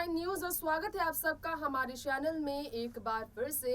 News और स्वागत है आप सबका हमारे चैनल में। एक बार फिर से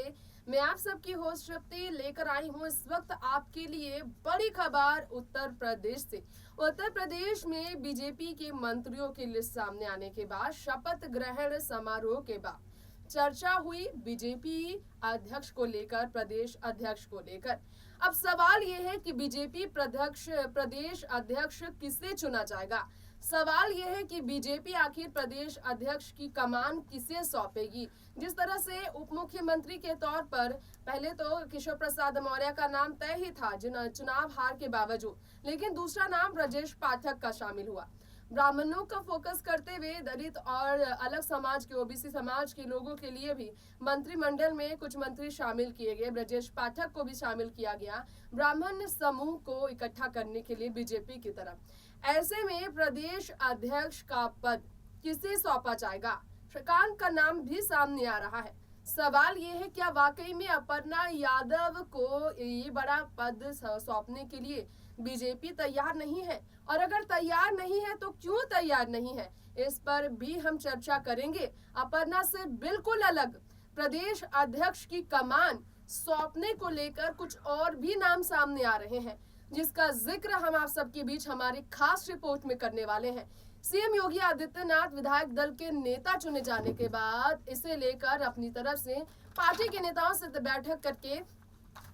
मैं आप सबकी होस्ट तृप्ति लेकर आई हूं इस वक्त आपके लिए बड़ी खबर उत्तर प्रदेश से। उत्तर प्रदेश में बीजेपी के मंत्रियों की लिस्ट सामने आने के बाद शपथ ग्रहण समारोह के बाद चर्चा हुई बीजेपी अध्यक्ष को लेकर, प्रदेश अध्यक्ष को लेकर। अब सवाल ये है कि बीजेपी प्रदेश अध्यक्ष किसे चुना जाएगा। सवाल यह है कि बीजेपी आखिर प्रदेश अध्यक्ष की कमान किसे सौंपेगी। जिस तरह से उप मुख्यमंत्री के तौर पर पहले तो केशव प्रसाद मौर्य का नाम तय ही था चुनाव हार के बावजूद, लेकिन दूसरा नाम ब्रजेश पाठक का शामिल हुआ। ब्राह्मणों का फोकस करते हुए दलित और अलग समाज के ओबीसी समाज के लोगों के लिए भी मंत्रिमंडल में कुछ मंत्री शामिल किए गए। ब्रजेश पाठक को भी शामिल किया गया ब्राह्मण समूह को इकट्ठा करने के लिए बीजेपी की तरफ। ऐसे में प्रदेश अध्यक्ष का पद किसे सौंपा जाएगा, श्रीकांत का नाम भी सामने आ रहा है। सवाल ये है, क्या वाकई में अपर्णा यादव को ये बड़ा पद सौंपने के लिए बीजेपी तैयार नहीं है, और अगर तैयार नहीं है तो क्यों तैयार नहीं है, इस पर भी हम चर्चा करेंगे। अपर्णा से बिल्कुल अलग प्रदेश अध्यक्ष की कमान सौंपने को लेकर कुछ और भी नाम सामने आ रहे हैं, जिसका जिक्र हम आप सबके बीच हमारी खास रिपोर्ट में करने वाले हैं। सीएम योगी आदित्यनाथ विधायक दल के नेता चुने जाने के बाद इसे लेकर अपनी तरफ से पार्टी के नेताओं से बैठक करके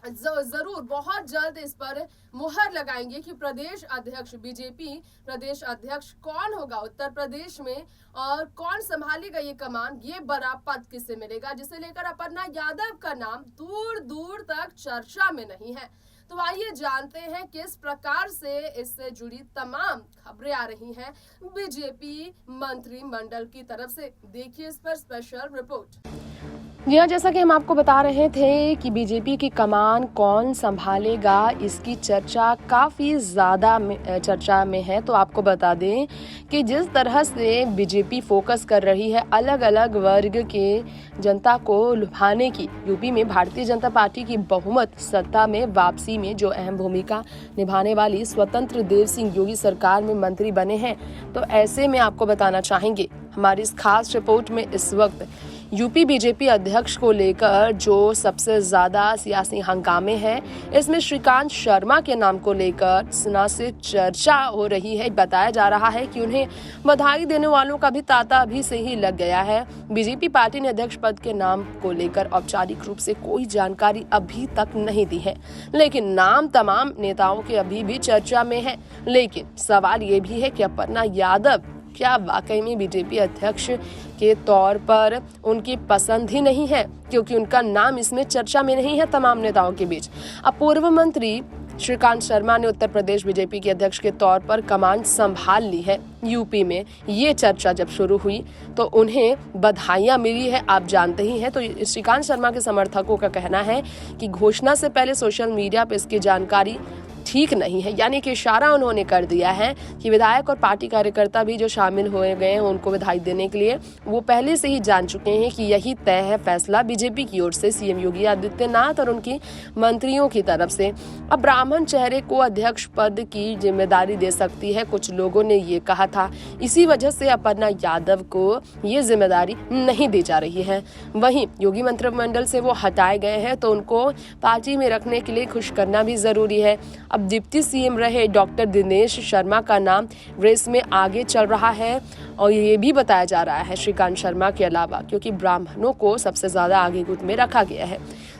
जरूर बहुत जल्द इस पर मुहर लगाएंगे कि प्रदेश अध्यक्ष, बीजेपी प्रदेश अध्यक्ष कौन होगा उत्तर प्रदेश में, और कौन संभालेगा ये कमान, ये बड़ा पद किसे मिलेगा, जिसे लेकर अपर्णा यादव का नाम दूर दूर तक चर्चा में नहीं है। तो आइए जानते हैं किस प्रकार से इससे जुड़ी तमाम खबरें आ रही हैं बीजेपी मंत्रिमंडल की तरफ से। देखिए इस पर स्पेशल रिपोर्ट। जी हाँ, जैसा कि हम आपको बता रहे थे कि बीजेपी की कमान कौन संभालेगा, इसकी चर्चा काफ़ी ज़्यादा चर्चा में है। तो आपको बता दें कि जिस तरह से बीजेपी फोकस कर रही है अलग अलग वर्ग के जनता को लुभाने की, यूपी में भारतीय जनता पार्टी की बहुमत सत्ता में वापसी में जो अहम भूमिका निभाने वाली स्वतंत्र देव सिंह योगी सरकार में मंत्री बने हैं। तो ऐसे में आपको बताना चाहेंगे हमारी इस खास रिपोर्ट में इस वक्त यूपी बीजेपी अध्यक्ष को लेकर जो सबसे ज़्यादा सियासी हंगामे हैं, इसमें श्रीकांत शर्मा के नाम को लेकर ना से चर्चा हो रही है। बताया जा रहा है कि उन्हें बधाई देने वालों का भी तांता अभी से ही लग गया है। बीजेपी पार्टी ने अध्यक्ष पद के नाम को लेकर औपचारिक रूप से कोई जानकारी अभी तक नहीं दी है, लेकिन नाम तमाम नेताओं के अभी भी चर्चा में है। लेकिन सवाल ये भी है कि अपर्णा यादव क्या वाकई में बीजेपी अध्यक्ष के तौर पर उनकी पसंद ही नहीं है, क्योंकि उनका नाम इसमें चर्चा में नहीं है तमाम नेताओं के बीच। अब पूर्व मंत्री श्रीकांत शर्मा ने उत्तर प्रदेश बीजेपी के अध्यक्ष के तौर पर कमान संभाल ली है यूपी में। ये चर्चा जब शुरू हुई तो उन्हें बधाइयां मिली है, आप जानते ही हैं। तो श्रीकांत शर्मा के समर्थकों का कहना है कि घोषणा से पहले सोशल मीडिया पर इसकी जानकारी ठीक नहीं है, यानी कि इशारा उन्होंने कर दिया है कि विधायक और पार्टी कार्यकर्ता भी जो शामिल हुए गए हैं उनको बधाई देने के लिए, वो पहले से ही जान चुके हैं कि यही तय है फैसला बीजेपी की ओर से, सीएम योगी आदित्यनाथ और उनकी मंत्रियों की तरफ से। अब ब्राह्मण चेहरे को अध्यक्ष पद की जिम्मेदारी दे सकती है, कुछ लोगों ने ये कहा था। इसी वजह से अपर्णा यादव को ये जिम्मेदारी नहीं दी जा रही है। वहीं योगी मंत्रिमंडल से वो हटाए गए हैं, तो उनको पार्टी में रखने के लिए खुश करना भी जरूरी है। अब डिप्टी सीएम रहे डॉक्टर दिनेश शर्मा का नाम रेस में आगे चल रहा है, और ये भी बताया जा रहा है श्रीकांत शर्मा के अलावा, क्योंकि ब्राह्मणों को सबसे ज़्यादा आगे गुट में रखा गया है।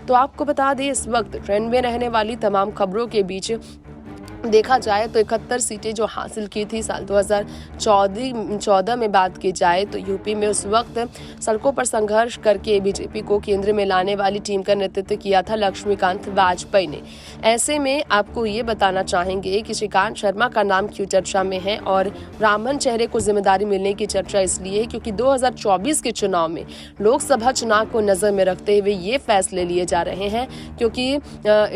तो आपको बता दें इस वक्त ट्रेंड में रहने वाली तमाम खबरों के बीच देखा जाए तो 71 सीटें जो हासिल की थी साल 2014 में बात की जाए तो यूपी में उस वक्त सड़कों पर संघर्ष करके बीजेपी को केंद्र में लाने वाली टीम का नेतृत्व किया था लक्ष्मीकांत वाजपेयी ने। ऐसे में आपको ये बताना चाहेंगे कि श्रीकांत शर्मा का नाम क्यों चर्चा में है, और ब्राह्मण चेहरे को जिम्मेदारी मिलने की चर्चा इसलिए क्योंकि 2024 के चुनाव में लोकसभा चुनाव को नजर में रखते हुए ये फैसले लिए जा रहे हैं, क्योंकि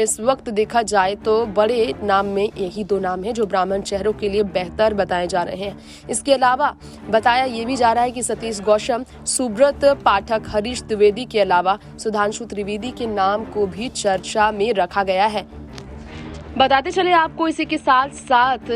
इस वक्त देखा जाए तो बड़े नाम में यही दो नाम हैं जो ब्राह्मण चेहरों के लिए बेहतर बताए जा रहे हैं। इसके अलावा बताया ये भी जा रहा है कि सतीश गौतम, सुब्रत पाठक, हरीश द्विवेदी के अलावा सुधांशु त्रिवेदी के नाम को भी चर्चा में रखा गया है। बताते चले आपको इसी के साथ साथ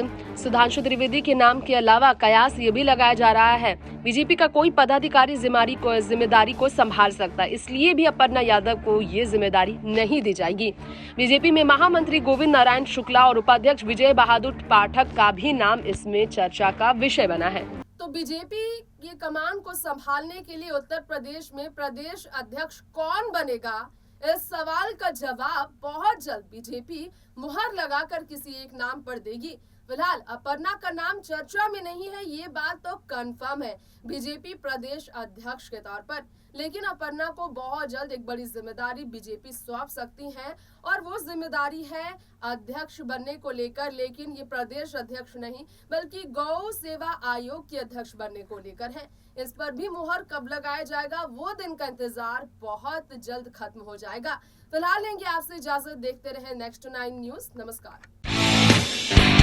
सुधांशु त्रिवेदी के नाम के अलावा कयास ये भी लगाया जा रहा है बीजेपी का कोई पदाधिकारी जिम्मेदारी को संभाल सकता है, इसलिए भी अपर्णा यादव को ये जिम्मेदारी नहीं दी जाएगी। बीजेपी में महामंत्री गोविंद नारायण शुक्ला और उपाध्यक्ष विजय बहादुर पाठक का भी नाम इसमें चर्चा का विषय बना है। तो बीजेपी ये कमान को संभालने के लिए उत्तर प्रदेश में प्रदेश अध्यक्ष कौन बनेगा, इस सवाल का जवाब बहुत जल्द बीजेपी मुहर लगाकर किसी एक नाम पर देगी। फिलहाल अपर्णा का नाम चर्चा में नहीं है, ये बात तो कंफर्म है बीजेपी प्रदेश अध्यक्ष के तौर पर। लेकिन अपर्णा को बहुत जल्द एक बड़ी जिम्मेदारी बीजेपी सौंप सकती है और वो जिम्मेदारी है अध्यक्ष बनने को लेकर। लेकिन ये प्रदेश अध्यक्ष नहीं बल्कि गौ सेवा आयोग के अध्यक्ष बनने को लेकर है। इस पर भी मुहर कब लगाया जाएगा, वो दिन का इंतजार बहुत जल्द खत्म हो जाएगा। फिलहाल लेंगे आपसे इजाजत, देखते रहे नेक्स्ट 9 न्यूज। नमस्कार।